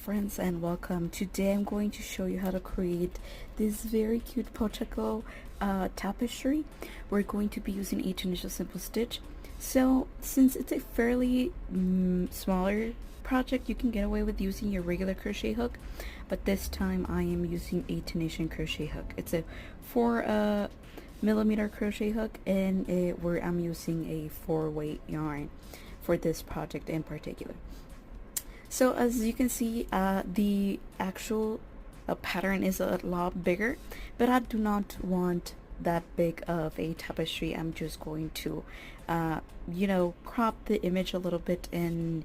friends, and welcome. Today I'm going to show you how to create this very cute Pochacco tapestry. We're going to be using a Tunisian simple stitch. So since it's a fairly smaller project, you can get away with using your regular crochet hook, but this time I am using a Tunisian crochet hook. It's a 4 millimeter crochet hook, and where I'm using a 4-weight yarn for this project in particular. So as you can see, the actual pattern is a lot bigger, but I do not want that big of a tapestry. I'm just going to crop the image a little bit, and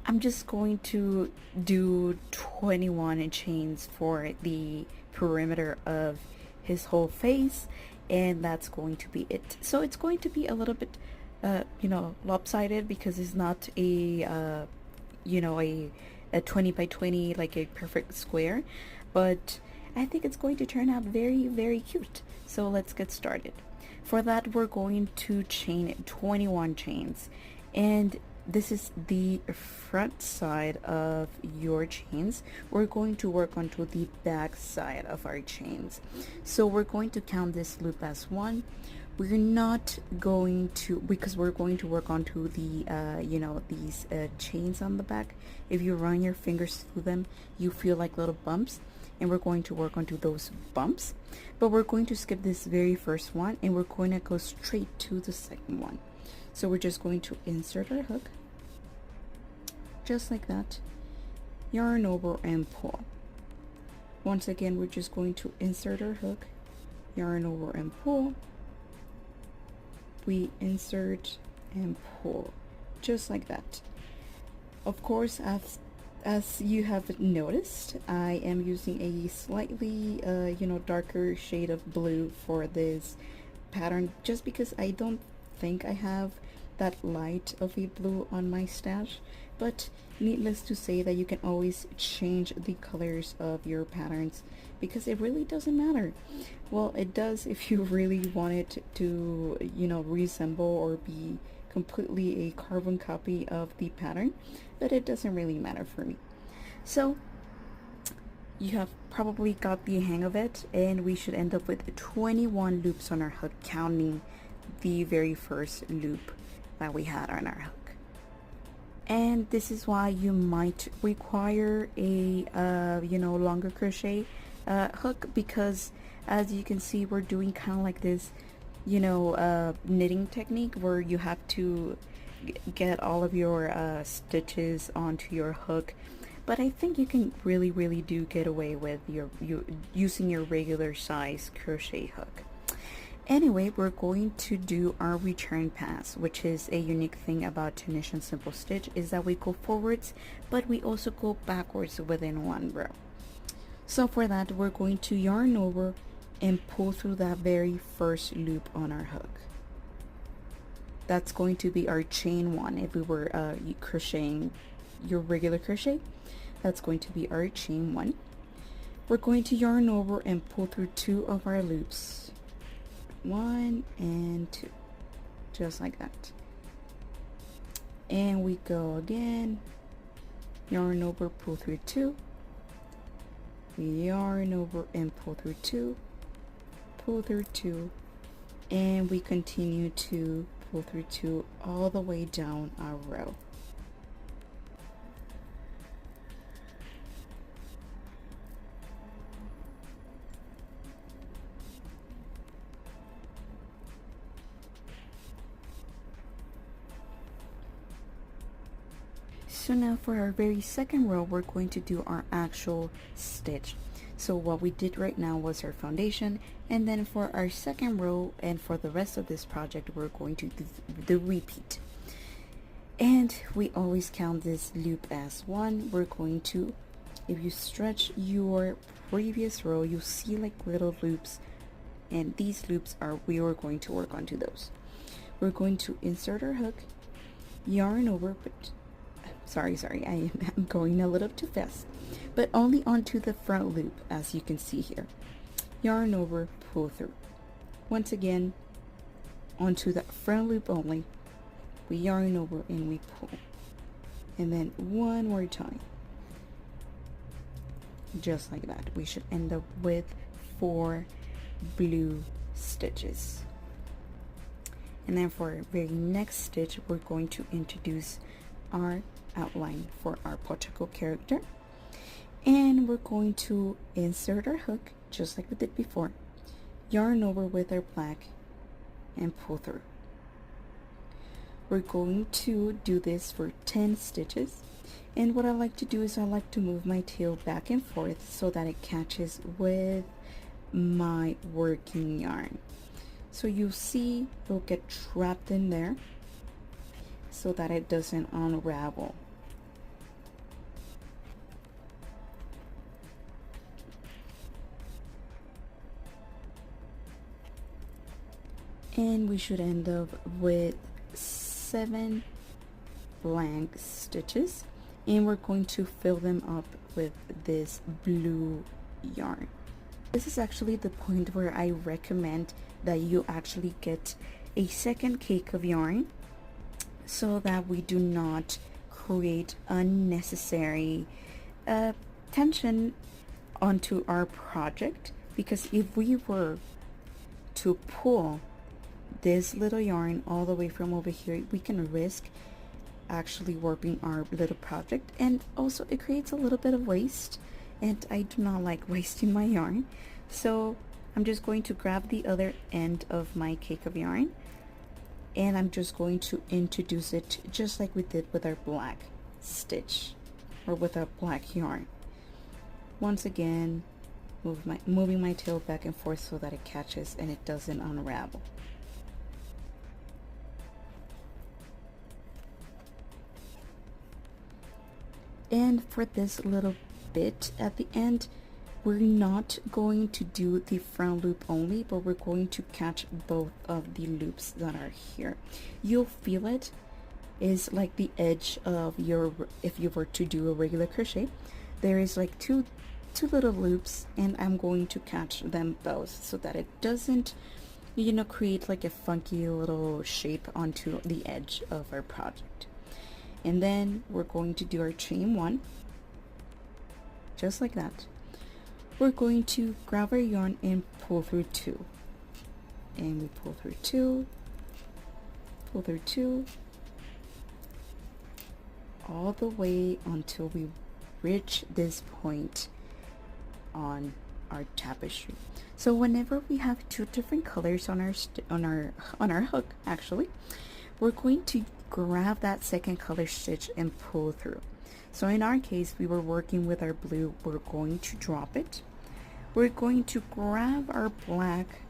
I'm just going to do 21 chains for the perimeter of his whole face, and that's going to be it. So it's going to be a little bit lopsided, because it's not a 20 by 20, like a perfect square, but I think it's going to turn out very, very cute. So let's get started. For that, we're going to chain 21 chains, and this is the front side of your chains. We're going to work onto the back side of our chains, so we're going to count this loop as 1. We're not going to, because we're going to work onto the these chains on the back. If you run your fingers through them, you feel like little bumps, and we're going to work onto those bumps. But we're going to skip this very first one, and we're going to go straight to the second one. So we're just going to insert our hook, just like that, yarn over and pull. Once again, we're just going to insert our hook, yarn over and pull. We insert and pull, just like that. Of course, as you have noticed, I am using a slightly darker shade of blue for this pattern, just because I don't think I have that light of a blue on my stash. But needless to say that you can always change the colors of your patterns, because it really doesn't matter. Well, it does if you really want it to resemble or be completely a carbon copy of the pattern, but it doesn't really matter for me. So you have probably got the hang of it, and we should end up with 21 loops on our hook, counting the very first loop that we had on our hook. And this is why you might require a longer crochet hook, because as you can see, we're doing kind of like this knitting technique, where you have to get all of your stitches onto your hook. But I think you can really do get away with using your regular size crochet hook. Anyway, we're going to do our return pass, which is a unique thing about Tunisian simple stitch, is that we go forwards, but we also go backwards within one row. So for that, we're going to yarn over and pull through that very first loop on our hook. That's going to be our chain 1. If we were crocheting your regular crochet, that's going to be our chain 1. We're going to yarn over and pull through 2 of our loops, 1 and 2, just like that. And we go again, yarn over, pull through 2, we yarn over and pull through 2, pull through 2, and we continue to pull through 2 all the way down our row. So now for our very second row, we're going to do our actual stitch. So what we did right now was our foundation, and then for our second row and for the rest of this project, we're going to do the repeat. And we always count this loop as 1. We're going to, if you stretch your previous row, you'll see like little loops, and these loops are, we are going to work onto those. We're going to insert our hook, yarn over, but sorry, I am going a little too fast, but only onto the front loop, as you can see here. Yarn over, pull through. Once again, onto the front loop only, we yarn over and we pull. And then one more time, just like that. We should end up with 4 blue stitches. And then for our very next stitch, we're going to introduce our outline for our Pochacco character. And we're going to insert our hook just like we did before, yarn over with our black, and pull through. We're going to do this for 10 stitches. And what I like to do is I like to move my tail back and forth so that it catches with my working yarn. So you'll see it'll get trapped in there so that it doesn't unravel. And we should end up with 7 blank stitches, and we're going to fill them up with this blue yarn. This is actually the point where I recommend that you actually get a second cake of yarn so that we do not create unnecessary tension onto our project, because if we were to pull this little yarn all the way from over here, we can risk actually warping our little project, and also it creates a little bit of waste, and I do not like wasting my yarn. So I'm just going to grab the other end of my cake of yarn, and I'm just going to introduce it just like we did with our black stitch, or with our black yarn. Once again, moving my tail back and forth so that it catches and it doesn't unravel. And for this little bit at the end, we're not going to do the front loop only, but we're going to catch both of the loops that are here. You'll feel it is like the edge of your, if you were to do a regular crochet, there is like two little loops, and I'm going to catch them both so that it doesn't, you know, create like a funky little shape onto the edge of our project. And then we're going to do our chain 1 just like that. We're going to grab our yarn and pull through 2, and we pull through 2, pull through 2, all the way until we reach this point on our tapestry. So whenever we have 2 different colors on our hook, actually, we're going to grab that second color stitch and pull through. So in our case, we were working with our blue. We're going to drop it, we're going to grab our black,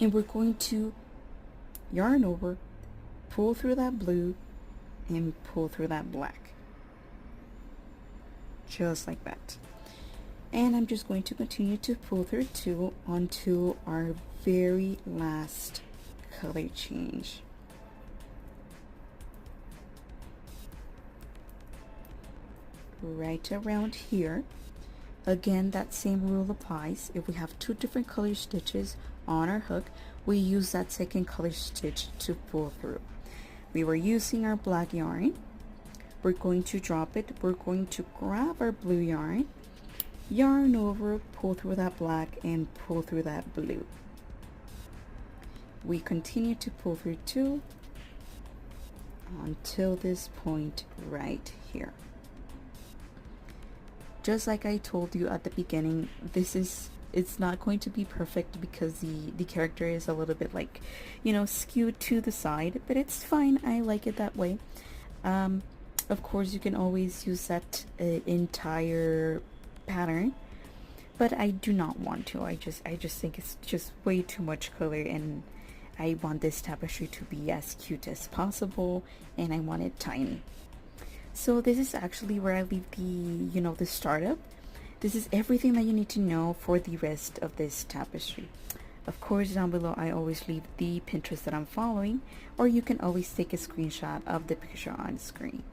and we're going to yarn over, pull through that blue, and pull through that black, just like that. And I'm just going to continue to pull through 2 until our very last color change. Right around here. Again, that same rule applies. If we have 2 different color stitches on our hook, we use that second color stitch to pull through. We were using our black yarn, we're going to drop it, we're going to grab our blue yarn, yarn over, pull through that black, and pull through that blue. We continue to pull through 2 until this point right here. Just like I told you at the beginning, it's not going to be perfect because the character is a little bit like, you know, skewed to the side, but it's fine. I like it that way. Of course, you can always use that entire pattern, but I do not want to. I just think it's just way too much color, and I want this tapestry to be as cute as possible, and I want it tiny. So this is actually where I leave the startup. This is everything that you need to know for the rest of this tapestry. Of course, down below I always leave the Pinterest that I'm following, or you can always take a screenshot of the picture on screen.